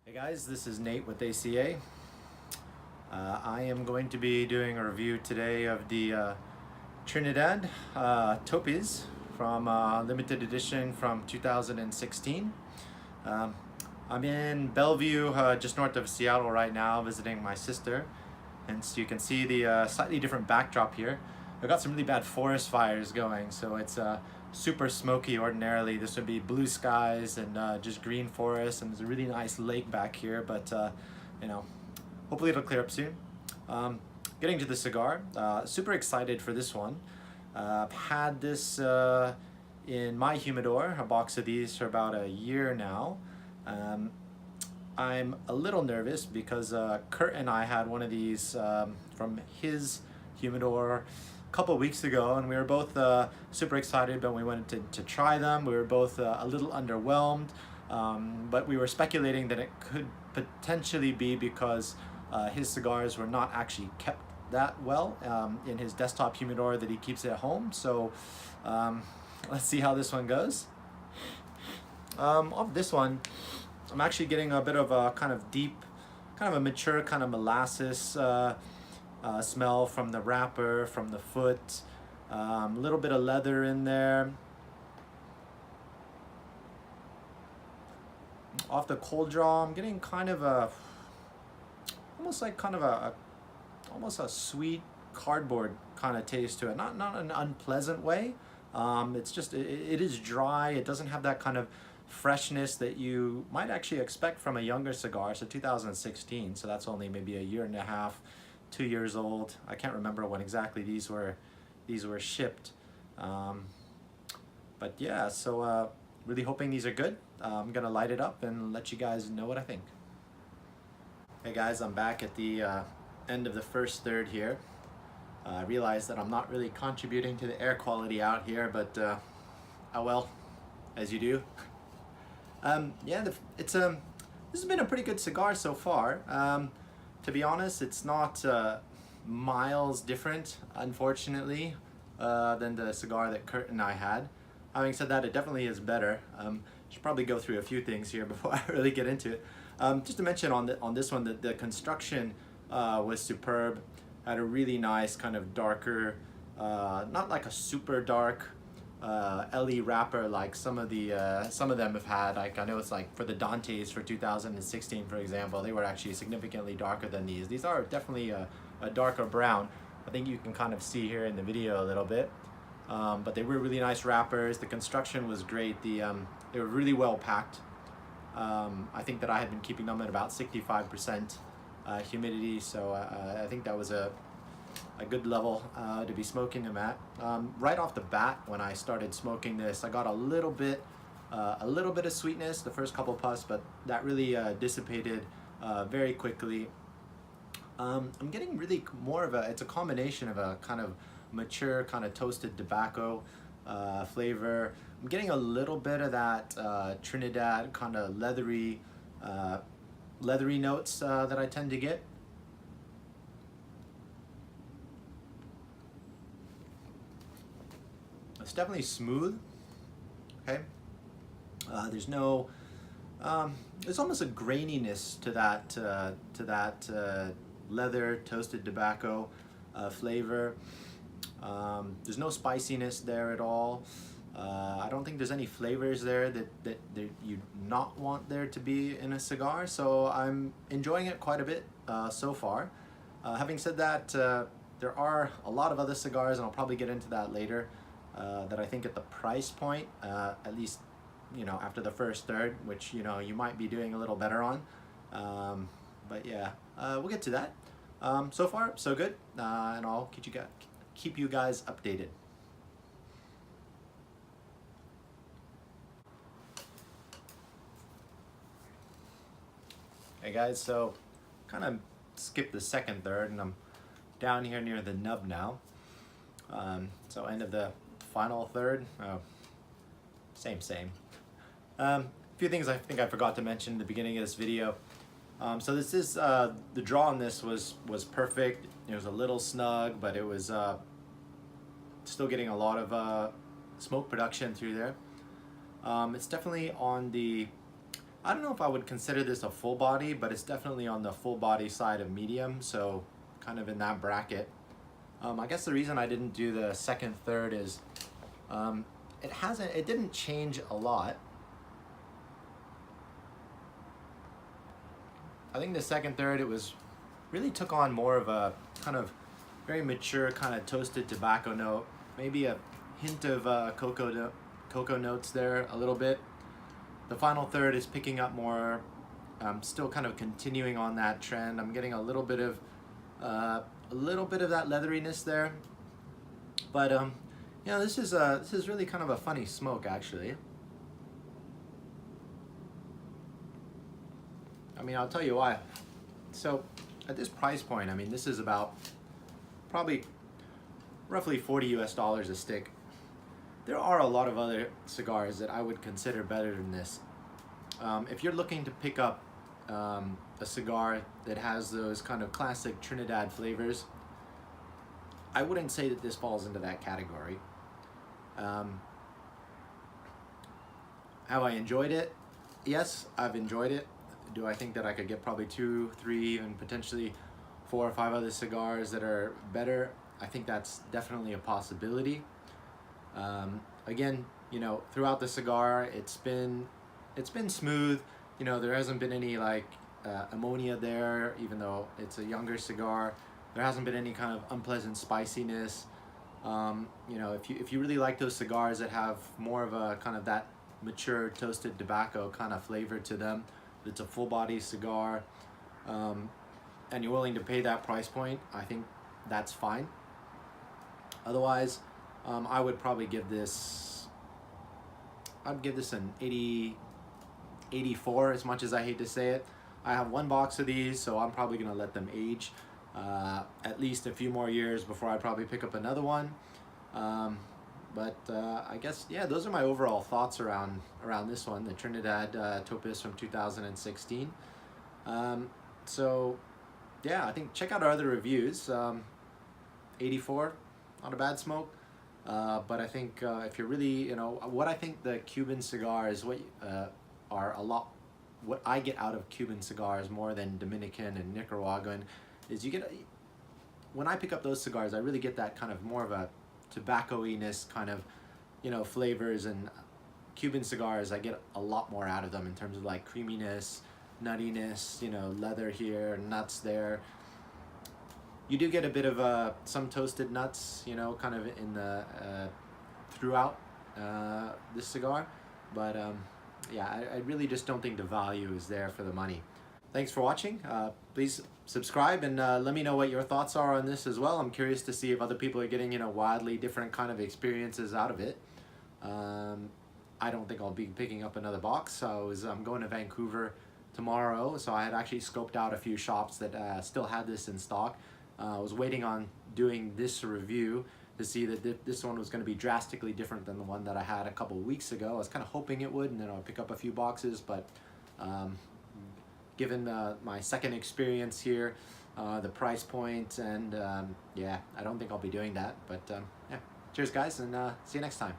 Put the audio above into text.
Hey guys, this is Nate with ACA. I am going to be doing a review today of the Trinidad Topes from limited edition from 2016. I'm in Bellevue, just north of Seattle right now, visiting my sister. And so you can see the slightly different backdrop here. I've got some really bad forest fires going, so it's super smoky. Ordinarily this would be blue skies and just green forest, and there's a really nice lake back here, but you know, hopefully it'll clear up soon. Getting to the cigar, super excited for this one. I've had this in my humidor, a box of these, for about a year now. I'm a little nervous because Kurt and I had one of these from his humidor a couple weeks ago, and we were both super excited, but we wanted to try them. We were both a little underwhelmed, but we were speculating that it could potentially be because his cigars were not actually kept that well in his desktop humidor that he keeps at home. So let's see how this one goes. Of this one, I'm actually getting a bit of a kind of deep, kind of a mature kind of molasses smell from the wrapper, from the foot, a little bit of leather in there. Off the cold draw, I'm getting kind of a, almost like kind of almost a sweet cardboard kind of taste to it. Not an unpleasant way. It's just, it is dry. It doesn't have that kind of freshness that you might actually expect from a younger cigar. So 2016, so that's only maybe a year and a half, 2 years old. I can't remember when exactly these were shipped, but yeah, so really hoping these are good. I'm gonna light it up and let you guys know what I think. Hey guys, I'm back at the end of the first third here. I realize that I'm not really contributing to the air quality out here, but oh well, as you do. Yeah, this has been a pretty good cigar so far. To be honest, it's not miles different, unfortunately, than the cigar that Kurt and I had. Having said that, it definitely is better. Should probably go through a few things here before I really get into it. Just to mention on this one that the construction was superb. Had a really nice kind of darker, not like a super dark LE wrapper like some of them have had. Like I know it's like for the Dantes for 2016, for example, they were actually significantly darker than these. These are definitely a darker brown. I think you can kind of see here in the video a little bit. But they were really nice wrappers. The construction was great. They were really well packed. I think that I had been keeping them at about 65% humidity, so I think that was a good level to be smoking them at. Right off the bat, when I started smoking this, I got a little bit of sweetness the first couple puffs, but that really dissipated very quickly. I'm getting really more of it's a combination of a kind of mature, kind of toasted tobacco flavor. I'm getting a little bit of that Trinidad kind of leathery notes that I tend to get. It's definitely smooth. Okay, there's no, there's almost a graininess to that leather toasted tobacco flavor. There's no spiciness there at all. I don't think there's any flavors there that you'd not want there to be in a cigar, so I'm enjoying it quite a bit so far. Having said that, there are a lot of other cigars, and I'll probably get into that later, that I think at the price point, at least, you know, after the first third, which, you know, you might be doing a little better on. But yeah, we'll get to that. So far, so good, and I'll keep you guys updated. Hey guys, so kind of skipped the second third, and I'm down here near the nub now. So end of the final third. Oh, same. A few things I think I forgot to mention at the beginning of this video. So this is the draw on this was perfect. It was a little snug, but it was still getting a lot of smoke production through there. It's definitely on the I don't know if I would consider this a full body, but it's definitely on the full body side of medium, so kind of in that bracket. I guess the reason I didn't do the second third is it didn't change a lot. I think the second third, it was really took on more of a kind of very mature kind of toasted tobacco note, maybe a hint of cocoa notes there a little bit. The final third is picking up more, still kind of continuing on that trend. I'm getting a little bit of that leatheriness there, but you know, this is really kind of a funny smoke actually. I mean, I'll tell you why. So at this price point, I mean, this is about probably roughly $40 US a stick. There are a lot of other cigars that I would consider better than this. If you're looking to pick up a cigar that has those kind of classic Trinidad flavors, I wouldn't say that this falls into that category. Have I enjoyed it? Yes, I've enjoyed it. Do I think that I could get probably 2, 3, and potentially 4 or 5 other cigars that are better? I think that's definitely a possibility. Again, you know, throughout the cigar, it's been smooth. You know, there hasn't been any like ammonia there, even though it's a younger cigar. There hasn't been any kind of unpleasant spiciness. You know, if you really like those cigars that have more of a kind of that mature toasted tobacco kind of flavor to them, it's a full body cigar, and you're willing to pay that price point, I think that's fine. Otherwise, I would probably give this, I'd give this an 84, as much as I hate to say it. I have 1 box of these, so I'm probably gonna let them age at least a few more years before I probably pick up another one. I guess, yeah, those are my overall thoughts around this one, the Trinidad Topes from 2016. So yeah, I think check out our other reviews. 84, not a bad smoke. But I think if you're really, you know, what I think the Cuban cigars are a lot, what I get out of Cuban cigars more than Dominican and Nicaraguan is you get, when I pick up those cigars, I really get that kind of more of a tobacco-iness kind of, you know, flavors. And Cuban cigars, I get a lot more out of them in terms of like creaminess, nuttiness, you know, leather here, nuts there. You do get a bit of some toasted nuts, you know, kind of in the throughout this cigar, but yeah, I really just don't think the value is there for the money. Thanks for watching. Please subscribe and let me know what your thoughts are on this as well. I'm curious to see if other people are getting, you know, wildly different kind of experiences out of it. I don't think I'll be picking up another box. I'm going to Vancouver tomorrow, so I had actually scoped out a few shops that still had this in stock. I was waiting on doing this review to see that this one was going to be drastically different than the one that I had a couple of weeks ago. I was kind of hoping it would, and then I'll pick up a few boxes, but given my second experience here, the price point, and yeah, I don't think I'll be doing that. But yeah, cheers guys, and see you next time.